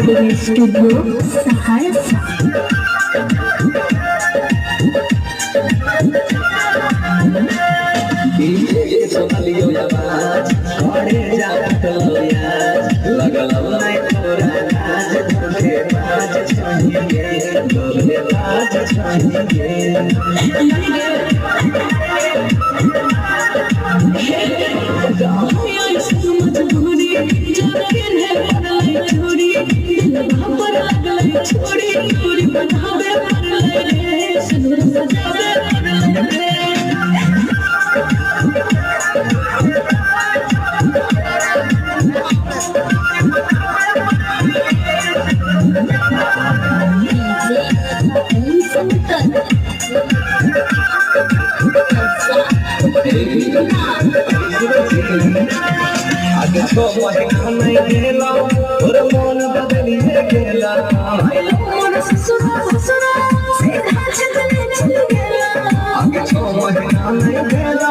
Studio Saharsa. सोनालियो आवाज करे जात लोयाज लगल नहीं तोरा नाज तोरे बाज चाहिए तोरे बाज चाहिए आगे तो महीना नहीं गेला और मन बदलिए गेला मन ससुरा ससुरा सीधा चले चल गेला आगे तो महीना नहीं गेला